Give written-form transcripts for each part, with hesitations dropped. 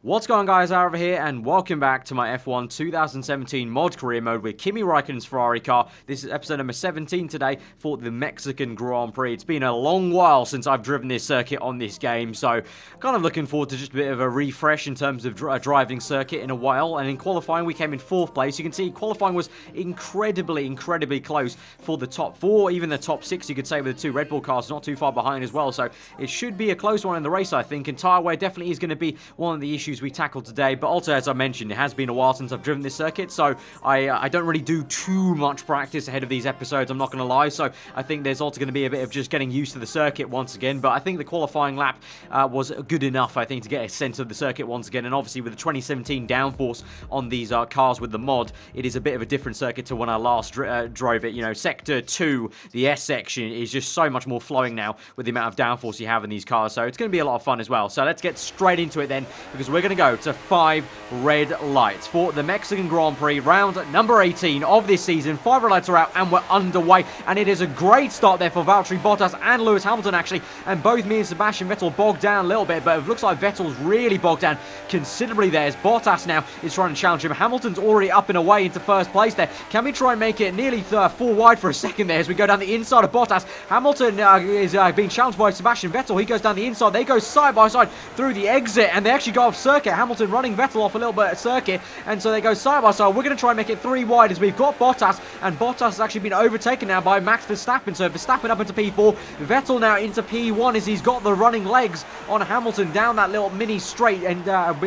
What's going on, guys? Aarava here, and welcome back to my F1 2017 mod career mode with Kimi Raikkonen's Ferrari car. This is episode number 17 today for the Mexican Grand Prix. It's been a long while since I've driven this circuit on this game, so kind of looking forward to just a bit of a refresh in terms of driving circuit in a while. And in qualifying, we came in 4th place. You can see qualifying was incredibly close for the top 4, even the top 6, you could say, with the 2 Red Bull cars not too far behind as well. So it should be a close one in the race, I think, and Tyre definitely is going to be one of the issues we tackled today. But also, as I mentioned, it has been a while since I've driven this circuit, so I don't really do too much practice ahead of these episodes, I'm not going to lie. So I think there's also going to be a bit of just getting used to the circuit once again. But I think the qualifying lap was good enough, I think, to get a sense of the circuit once again. And obviously with the 2017 downforce on these cars with the mod, it is a bit of a different circuit to when I last drove it. You know, Sector 2, the S section, is just so much more flowing now with the amount of downforce you have in these cars. So it's going to be a lot of fun as well. So let's get straight into it then, because we're going to go to 5 red lights for the Mexican Grand Prix, round number 18 of this season. 5 red lights are out and we're underway, and it is a great start there for Valtteri Bottas and Lewis Hamilton, actually, and both me and Sebastian Vettel bogged down a little bit, but it looks like Vettel's really bogged down considerably there, as Bottas now is trying to challenge him. Hamilton's already up and away into 1st place there. Can we try and make it nearly 4 wide for a second there as we go down the inside of Bottas? Hamilton is being challenged by Sebastian Vettel. He goes down the inside. They go side by side through the exit, and they actually go off circuit. Hamilton running Vettel off a little bit at circuit, and so they go side by side. We're going to try and make it 3 wide as we've got Bottas, and Bottas has actually been overtaken now by Max Verstappen. So Verstappen up into P4, Vettel now into P1 as he's got the running legs on Hamilton down that little mini straight. And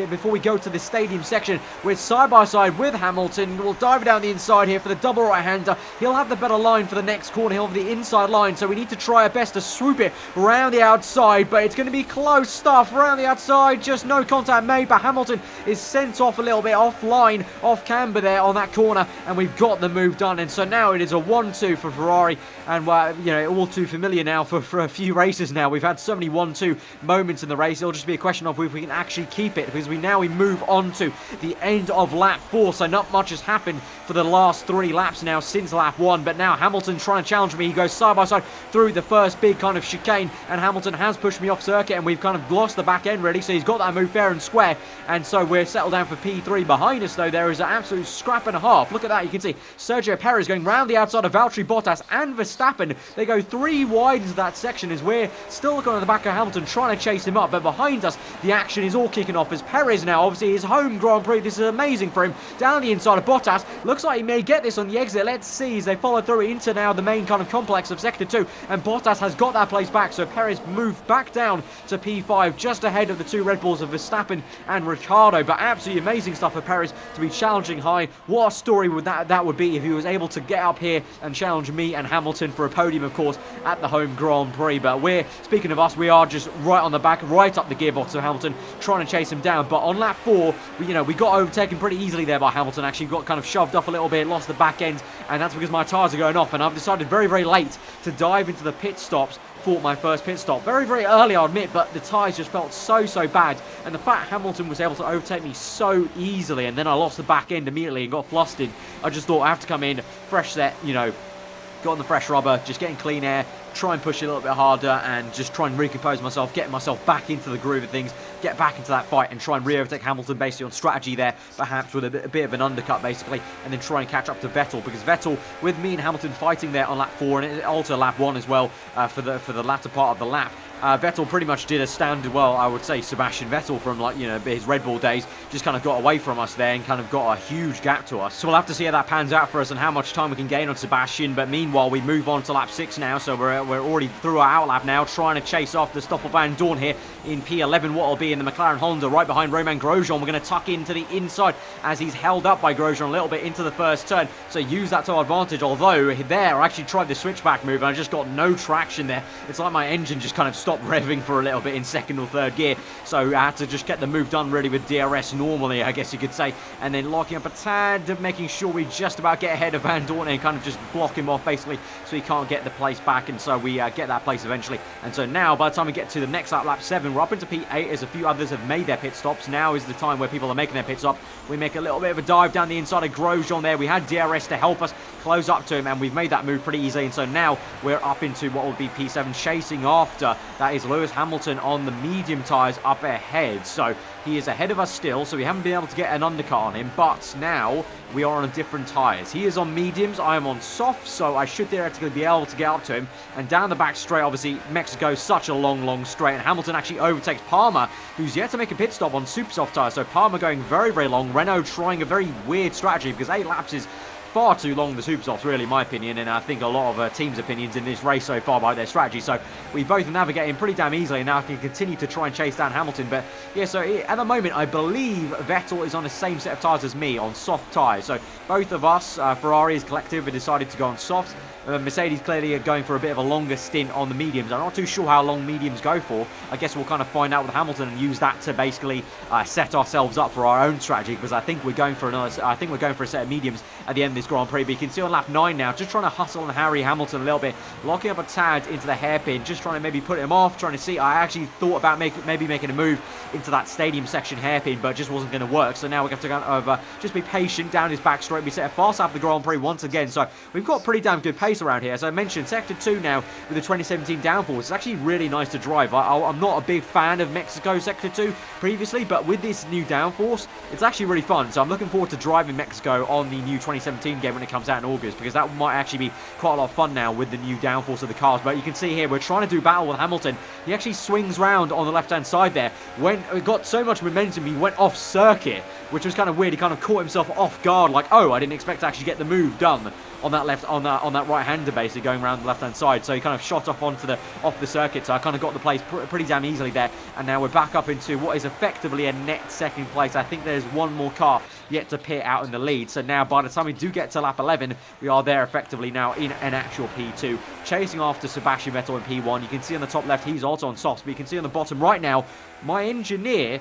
before we go to the stadium section, we're side by side with Hamilton. We'll dive down the inside here for the double right-hander. He'll have the better line for the next corner. He'll have the inside line, so we need to try our best to swoop it around the outside, but it's going to be close stuff around the outside. Just no contact made, but Hamilton is sent off a little bit offline, off camber there on that corner, and we've got the move done. And so now it is a 1-2 for Ferrari, and you know, all too familiar now for a few races now. We've had so many 1-2 moments in the race. It'll just be a question of if we can actually keep it, because we move on to the end of lap 4, so not much has happened for the last 3 laps now since lap 1. But now Hamilton trying to challenge me. He goes side by side through the first big kind of chicane, and Hamilton has pushed me off circuit, and we've kind of lost the back end really, so he's got that move fair and square, and so we're settled down for P3. Behind us though, there is an absolute scrap and a half. Look at that. You can see Sergio Perez going round the outside of Valtteri Bottas and Verstappen. They go 3 wide into that section as we're still looking on the back of Hamilton trying to chase him up. But behind us, the action is all kicking off as Perez now, obviously his home Grand Prix, this is amazing for him, down the inside of Bottas. Looks like he may get this on the exit. Let's see as they follow through into now the main kind of complex of Sector 2, and Bottas has got that place back, so Perez moved back down to P5, just ahead of the 2 Red Bulls of Verstappen and Ricciardo. But absolutely amazing stuff for Perez to be challenging high. What a story would that would be if he was able to get up here and challenge me and Hamilton for a podium, of course, at the home Grand Prix. But speaking of us, we are just right on the back, right up the gearbox of Hamilton, trying to chase him down. But on lap 4, we got overtaken pretty easily there by Hamilton. Actually got kind of shoved off a little bit, lost the back end, and that's because my tyres are going off. And I've decided very late to dive into the pit stops for my first pit stop. Very early, I'll admit, but the tyres just felt so bad. And the fact Hamilton was able to overtake me so easily, and then I lost the back end immediately and got flustered, I just thought I have to come in, fresh set, got on the fresh rubber, just getting clean air, try and push it a little bit harder, and just try and recompose myself, get myself back into the groove of things, get back into that fight, and try and re-overtake Hamilton basically on strategy there, perhaps with a bit of an undercut basically, and then try and catch up to Vettel, because Vettel, with me and Hamilton fighting there on lap 4, and also lap 1 as well, for the latter part of the lap, Vettel pretty much did a standard, well, I would say Sebastian Vettel from, his Red Bull days, just kind of got away from us there and kind of got a huge gap to us. So we'll have to see how that pans out for us and how much time we can gain on Sebastian. But meanwhile, we move on to lap 6 now, so we're already through our outlap now, trying to chase off the Stoffel Vandoorne here in P11, what will be in the McLaren Honda, right behind Romain Grosjean. We're going to tuck into the inside as he's held up by Grosjean a little bit into the first turn, so use that to our advantage. Although there, I actually tried the switchback move and I just got no traction there. It's like my engine just kind of stopped revving for a little bit in 2nd or 3rd gear, so I had to just get the move done really with DRS normally, I guess you could say, and then locking up a tad, making sure we just about get ahead of Vandoorne and kind of just block him off basically, so he can't get the place back, and so we get that place eventually. And so now, by the time we get to the next lap, lap 7, we're up into P8 as a few others have made their pit stops. Now is the time where people are making their pit stop. We make a little bit of a dive down the inside of Grosjean there. We had DRS to help us close up to him, and we've made that move pretty easily. And so now we're up into what will be P7, chasing after That is Lewis Hamilton on the medium tyres up ahead. So he is ahead of us still, so we haven't been able to get an undercut on him, but now we are on different tyres. He is on mediums, I am on softs, so I should theoretically be able to get up to him. And down the back straight, obviously, Mexico, such a long straight, and Hamilton actually overtakes Palmer, who's yet to make a pit stop on super soft tyres. So Palmer going very long. Renault trying a very weird strategy, because 8 laps is far too long, the super softs, really, in my opinion, and I think a lot of teams' opinions in this race so far by their strategy. So we both navigate him pretty damn easily, and now can continue to try and chase down Hamilton. But yeah, so at the moment, I believe Vettel is on the same set of tyres as me, on soft tyres. So both of us, Ferrari as collective, have decided to go on softs. Mercedes clearly are going for a bit of a longer stint on the mediums. I'm not too sure how long mediums go for. I guess we'll kind of find out with Hamilton and use that to basically set ourselves up for our own strategy, because I think we're going for a set of mediums at the end of this Grand Prix. But you can see on lap 9 now, just trying to hustle and harry Hamilton a little bit, locking up a tad into the hairpin, just trying to maybe put him off, trying to see. I actually thought about maybe making a move into that stadium section hairpin, but it just wasn't going to work. So now we have to go over, just be patient down his back straight. We set a fast lap of the Grand Prix once again, so we've got pretty damn good pace around here. As I mentioned, Sector 2 now with the 2017 downforce. It's actually really nice to drive. I'm not a big fan of Mexico Sector 2 previously, but with this new downforce, it's actually really fun. So I'm looking forward to driving Mexico on the new 2017 game when it comes out in August, because that might actually be quite a lot of fun now with the new downforce of the cars. But you can see here, we're trying to do battle with Hamilton. He actually swings round on the left-hand side there. When it got so much momentum, he went off circuit, which was kind of weird. He kind of caught himself off guard, like, oh, I didn't expect to actually get the move done on that right-hander, basically going around the left-hand side. So he kind of shot off off the circuit. So I kind of got the place pretty damn easily there. And now we're back up into what is effectively a net second place. I think there's one more car yet to pit out in the lead. So now by the time we do get to lap 11, we are there effectively now in an actual P2, chasing after Sebastian Vettel in P1. You can see on the top left, he's also on softs, but you can see on the bottom right now, my engineer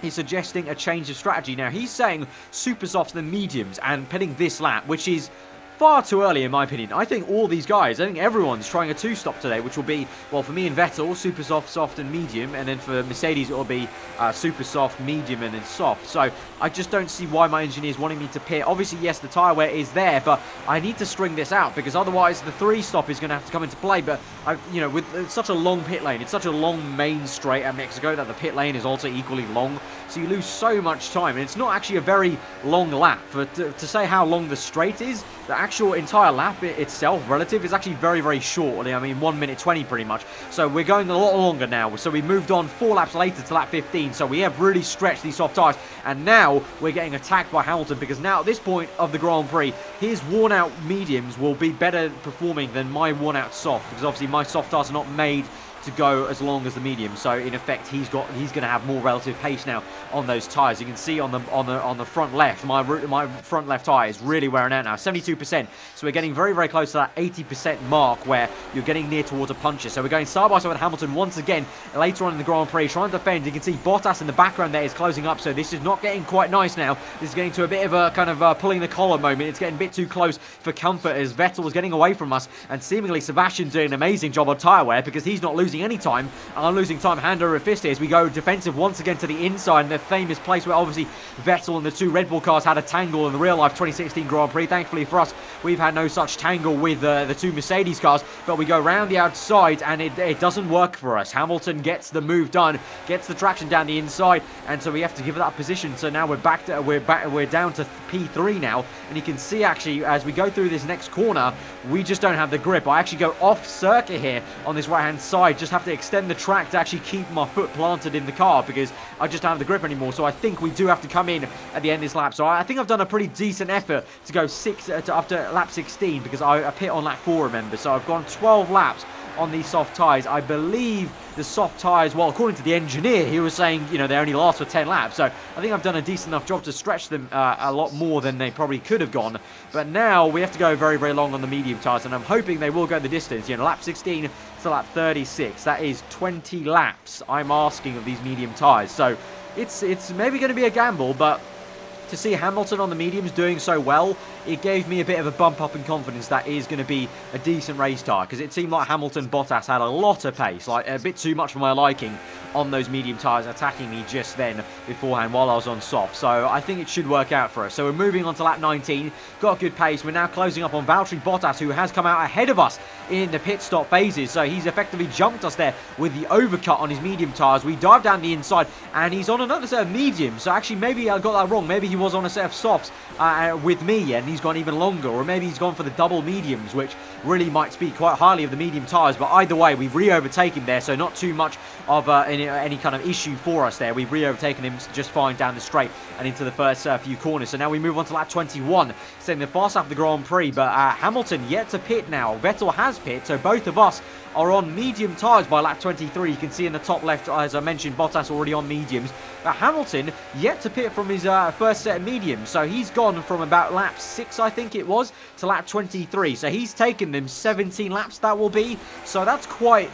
is suggesting a change of strategy. Now, he's saying super softs and mediums and pitting this lap, which is far too early in my opinion. I think all these guys, I think everyone's trying a two-stop today, which will be, well, for me and Vettel, super soft, soft and medium, and then for Mercedes it will be super soft, medium and then soft. So I just don't see why my engineer's wanting me to pit. Obviously, yes, the tyre wear is there, but I need to string this out, because otherwise the three-stop is going to have to come into play. But with such a long pit lane, it's such a long main straight at Mexico that the pit lane is also equally long, so you lose so much time, and it's not actually a very long lap. To say how long the straight is, the actual entire lap itself, relative, is actually very short. I mean, 1 minute 20 pretty much. So we're going a lot longer now. So we moved on 4 laps later to lap 15. So we have really stretched these soft tyres. And now we're getting attacked by Hamilton, because now at this point of the Grand Prix, his worn out mediums will be better performing than my worn out soft, because obviously my soft tyres are not made to go as long as the medium. So in effect, he's going to have more relative pace now on those tyres. You can see on the front left, my front left tyre is really wearing out now, 72%. So we're getting very close to that 80% mark where you're getting near towards a puncture. So we're going side by side with Hamilton once again later on in the Grand Prix, trying to defend. You can see Bottas in the background there is closing up. So this is not getting quite nice now. This is getting to a bit of a kind of pulling the collar moment. It's getting a bit too close for comfort, as Vettel is getting away from us, and seemingly Sebastian's doing an amazing job on tyre wear, because he's not losing any time. I'm losing time hand over fist here as we go defensive once again to the inside, in the famous place where obviously Vettel and the two Red Bull cars had a tangle in the real life 2016 Grand Prix. Thankfully for us, we've had no such tangle with the two Mercedes cars, but we go round the outside and it doesn't work for us. Hamilton gets the move done, gets the traction down the inside, and so we have to give it that position. So now we're down to P3 now, and you can see actually as we go through this next corner, we just don't have the grip. I actually go off circuit here on this right hand side, just have to extend the track to actually keep my foot planted in the car, because I just don't have the grip anymore. So I think we do have to come in at the end of this lap. So I think I've done a pretty decent effort to go up to lap 16, because I pit on lap 4, remember. So I've gone 12 laps on these soft tyres. I believe the soft tyres, well, according to the engineer, he was saying, they only last for 10 laps. So I think I've done a decent enough job to stretch them a lot more than they probably could have gone. But now we have to go very long on the medium tyres, and I'm hoping they will go the distance. Lap 16 to lap 36. That is 20 laps I'm asking of these medium tyres. So it's maybe going to be a gamble, but to see Hamilton on the mediums doing so well, it gave me a bit of a bump up in confidence that is going to be a decent race car, because it seemed like Hamilton Bottas had a lot of pace, like a bit too much for my liking on those medium tyres, attacking me just then beforehand while I was on soft. So I think it should work out for us. So we're moving on to lap 19. Got good pace. We're now closing up on Valtteri Bottas, who has come out ahead of us in the pit stop phases. So he's effectively jumped us there with the overcut on his medium tyres. We dive down the inside, and he's on another set of mediums. So actually, maybe I got that wrong. Maybe he was on a set of softs with me, and he's gone even longer. Or maybe he's gone for the double mediums, which really might speak quite highly of the medium tyres. But either way, we've re-overtaken there, so not too much of any kind of issue for us there. We've re-overtaken him just fine down the straight and into the first few corners. So now we move on to lap 21, setting the fast lap of the Grand Prix. But Hamilton yet to pit now. Vettel has pit, so both of us are on medium tyres by lap 23. You can see in the top left, as I mentioned, Bottas already on mediums. But Hamilton yet to pit from his first set of mediums. So he's gone from about lap 6, I think it was, to lap 23. So he's taken them 17 laps, that will be. So that's quite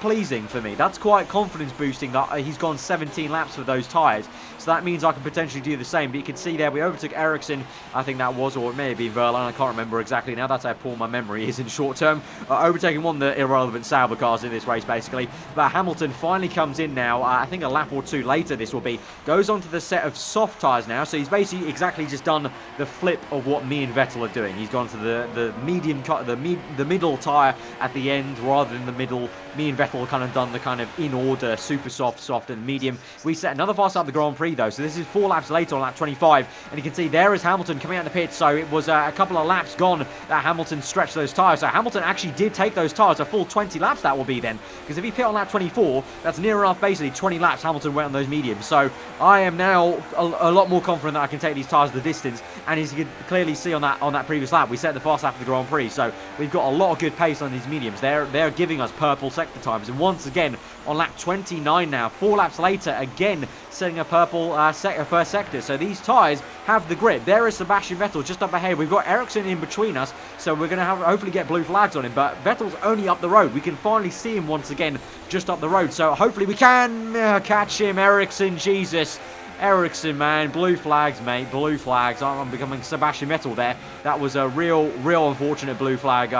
pleasing for me. That's quite confidence boosting that he's gone 17 laps with those tyres. So that means I can potentially do the same. But you can see there, we overtook Ericsson, I think that was, or it may have been Verlaine, I can't remember exactly now. That's how poor my memory is in short term. Overtaking one of the irrelevant Sauber cars in this race, basically. But Hamilton finally comes in now, I think a lap or two later this will be. Goes onto the set of soft tyres now. So he's basically exactly just done the flip of what me and Vettel are doing. He's gone to the medium, the middle tyre at the end rather than the middle. Me and Vettel kind of done the kind of in order, super soft, soft and medium. We set another fast lap of the Grand Prix though. So this is 4 laps later on lap 25. And you can see there is Hamilton coming out of the pit. So it was a couple of laps gone that Hamilton stretched those tyres. So Hamilton actually did take those tyres a full 20 laps, that will be then. Because if he pit on lap 24, that's near enough basically 20 laps Hamilton went on those mediums. So I am now a lot more confident that I can take these tyres the distance. And as you can clearly see on that previous lap, we set the fast lap of the Grand Prix. So we've got a lot of good pace on these mediums. They're giving us purple sector times. And once again, on lap 29 now, 4 laps later, again setting a purple first sector. So these tyres have the grip. There is Sebastian Vettel just up ahead. We've got Ericsson in between us, so we're going to hopefully get blue flags on him. But Vettel's only up the road. We can finally see him once again just up the road. So hopefully we can catch him. Ericsson, Jesus. Ericsson, man, blue flags, mate, blue flags. I'm becoming Sebastian Vettel there. That was a real unfortunate blue flag,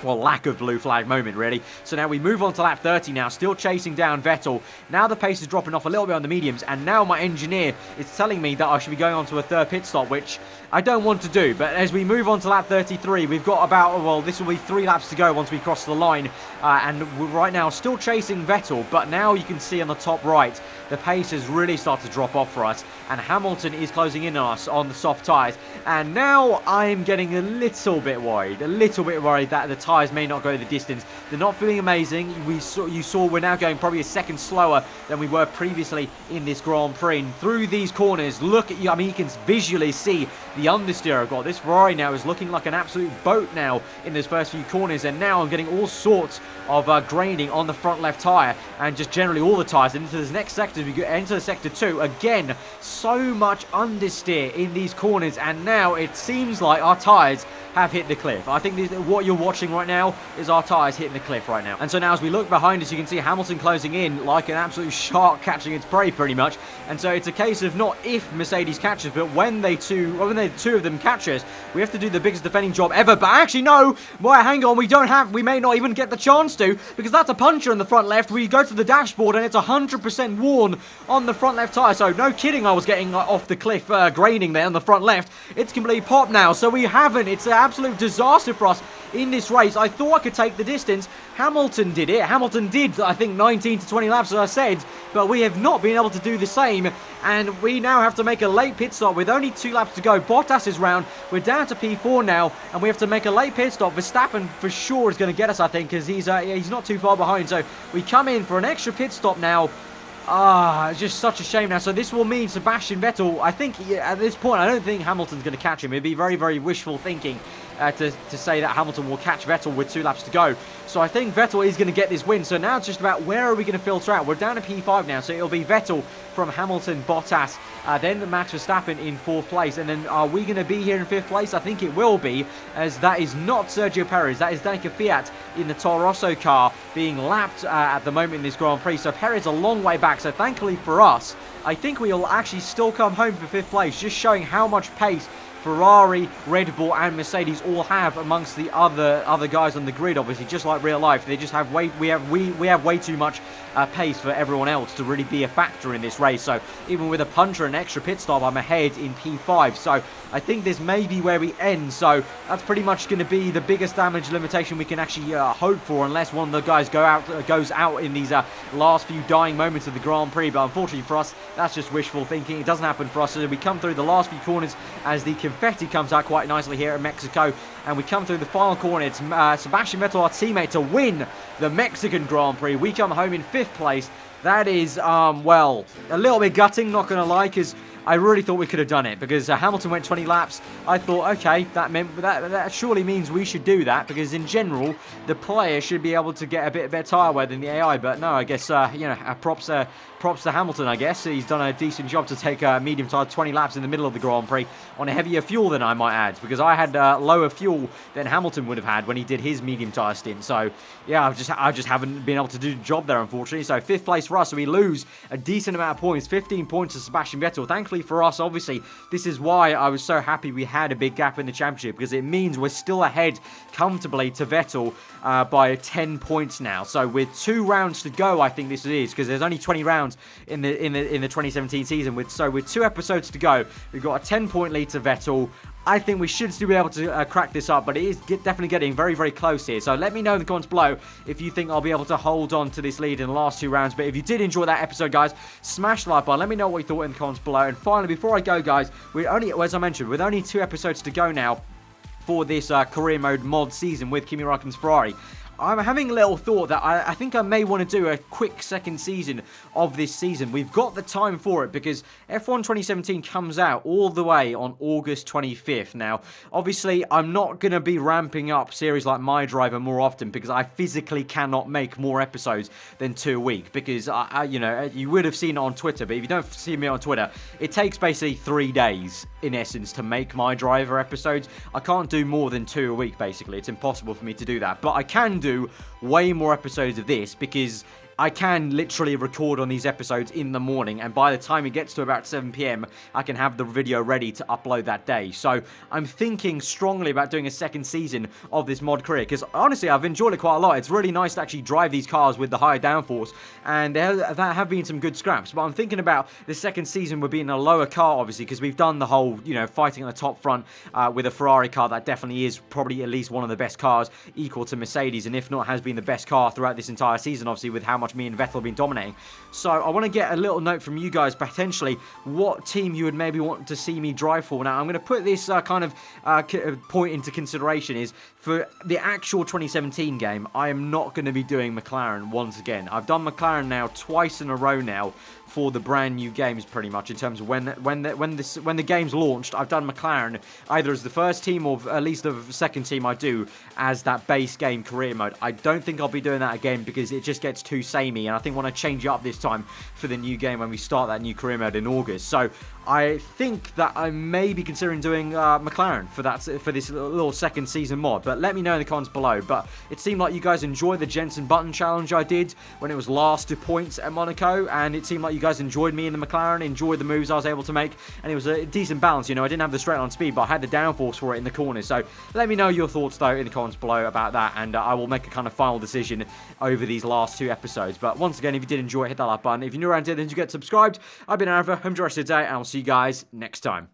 well, lack of blue flag moment, really. So now we move on to lap 30 now, still chasing down Vettel. Now the pace is dropping off a little bit on the mediums, and now my engineer is telling me that I should be going on to a third pit stop, which I don't want to do. But as we move on to lap 33, we've got about, well, this will be 3 laps to go once we cross the line. And we're right now still chasing Vettel, but now you can see on the top right, the pace has really started to drop off for us, and Hamilton is closing in on us on the soft tyres. And now I'm getting a little bit worried that the tyres may not go the distance. They're not feeling amazing. You saw we're now going probably a second slower than we were previously in this Grand Prix. And through these corners, look at you. I mean, you can visually see the understeer I've got. This Ferrari now is looking like an absolute boat now in those first few corners. And now I'm getting all sorts of graining on the front left tyre and just generally all the tyres. And into this next sector, we go into sector 2. Again, so much understeer in these corners. And now it seems like our tyres have hit the cliff. I think what you're watching right now is our tyres hitting the cliff right now. And so now as we look behind us, you can see Hamilton closing in like an absolute shark catching its prey pretty much. And so it's a case of not if Mercedes catches, but when the two of them catch us, we have to do the biggest defending job ever. But actually, no, well, hang on, we may not even get the chance to, because that's a puncture in the front left. We go to the dashboard and it's 100% worn on the front left tyre. So no kidding, I was getting off the cliff graining there on the front left. It's completely popped now, so we haven't. It's an absolute disaster for us in this race. I thought I could take the distance. Hamilton did it. Hamilton did, I think, 19 to 20 laps, as I said, but we have not been able to do the same, and we now have to make a late pit stop with only 2 laps to go. Bottas is round. We're down to P4 now, and we have to make a late pit stop. Verstappen for sure is going to get us, I think, because he's not too far behind. So we come in for an extra pit stop now. It's just such a shame now. So this will mean Sebastian Vettel, I think, at this point, I don't think Hamilton's going to catch him. It'd be very, very wishful thinking to say that Hamilton will catch Vettel with 2 laps to go. So I think Vettel is going to get this win. So now it's just about where are we going to filter out. We're down to P5 now, so it'll be Vettel from Hamilton, Bottas, then Max Verstappen in 4th place. And then are we going to be here in 5th place? I think it will be, as that is not Sergio Perez. That is Danica Fiat in the Toro Rosso car being lapped at the moment in this Grand Prix. So Perez a long way back. So thankfully for us, I think we'll actually still come home for 5th place, just showing how much pace Ferrari, Red Bull and Mercedes all have amongst the other guys on the grid. Obviously, just like real life, they just have we have way too much pace for everyone else to really be a factor in this race. So even with a puncher and extra pit stop, I'm ahead in P5. So I think this may be where we end. So that's pretty much going to be the biggest damage limitation we can actually hope for, unless one of the guys goes out in these last few dying moments of the Grand Prix. But unfortunately for us, that's just wishful thinking. It doesn't happen for us. So we come through the last few corners as the confetti comes out quite nicely here in Mexico, and we come through the final corner. It's Sebastian Vettel, our teammate, to win the Mexican Grand Prix. We come home in 5th place. That is, well, a little bit gutting, not going to lie, because I really thought we could have done it, because Hamilton went 20 laps. I thought, okay, that surely means we should do that, because in general, the player should be able to get a bit better tyre wear than the AI. But no, I guess, you know, props to Hamilton, I guess. He's done a decent job to take medium tyre 20 laps in the middle of the Grand Prix on a heavier fuel than I might add, because I had lower fuel than Hamilton would have had when he did his medium tyre stint. So, yeah, I just haven't been able to do the job there, unfortunately. So, 5th place for us. So, we lose a decent amount of points, 15 points to Sebastian Vettel. Thankfully for us, obviously, this is why I was so happy we had a big gap in the championship, because it means we're still ahead comfortably to Vettel by 10 points now. So, with 2 rounds to go, I think this is, because there's only 20 rounds in the 2017 season. With 2 episodes to go, we've got a 10-point lead to Vettel. I think we should still be able to crack this up, but it is definitely getting very, very close here. So let me know in the comments below if you think I'll be able to hold on to this lead in the last 2 rounds. But if you did enjoy that episode, guys, smash the like button. Let me know what you thought in the comments below. And finally, before I go, guys, we're only, as I mentioned, with only 2 episodes to go now for this career mode mod season with Kimi Raikkonen's Ferrari, I'm having a little thought that I think I may want to do a quick second season of this season. We've got the time for it, because F1 2017 comes out all the way on August 25th. Now, obviously, I'm not going to be ramping up series like My Driver more often, because I physically cannot make more episodes than 2 a week, because, you know, you would have seen it on Twitter, but if you don't see me on Twitter, it takes basically 3 days, in essence, to make My Driver episodes. I can't do more than 2 a week, basically. It's impossible for me to do that, but I can do way more episodes of this, because I can literally record on these episodes in the morning, and by the time it gets to about 7 PM, I can have the video ready to upload that day. So I'm thinking strongly about doing a second season of this mod career, because honestly, I've enjoyed it quite a lot. It's really nice to actually drive these cars with the higher downforce, and there have been some good scraps. But I'm thinking about the second season would be in a lower car, obviously, because we've done the whole, you know, fighting on the top front with a Ferrari car that definitely is probably at least one of the best cars, equal to Mercedes, and if not, has been the best car throughout this entire season, obviously, with how much me and Vettel have been dominating. So I want to get a little note from you guys, potentially, what team you would maybe want to see me drive for. Now, I'm going to put this kind of point into consideration, is for the actual 2017 game, I am not going to be doing McLaren once again. I've done McLaren now twice in a row now for the brand new games, pretty much, in terms of when the game's launched. I've done McLaren either as the first team or at least the second team I do as that base game career mode. I don't think I'll be doing that again, because it just gets too samey, and I think I want to change it up this time for the new game when we start that new career mode in August. So I think that I may be considering doing McLaren for this little second season mod, but let me know in the comments below. But it seemed like you guys enjoyed the Jensen Button challenge I did when it was last 2 points at Monaco, and it seemed like you guys enjoyed me in the McLaren, enjoyed the moves I was able to make, and it was a decent balance. You know, I didn't have the straight line speed, but I had the downforce for it in the corners. So let me know your thoughts, though, in the comments below about that, and I will make a kind of final decision over these last 2 episodes. But once again, if you did enjoy it, hit that like button. If you're new around here, then you get subscribed. I've been aarava. Hope you enjoyed the rest of the day, and I'll see you guys next time.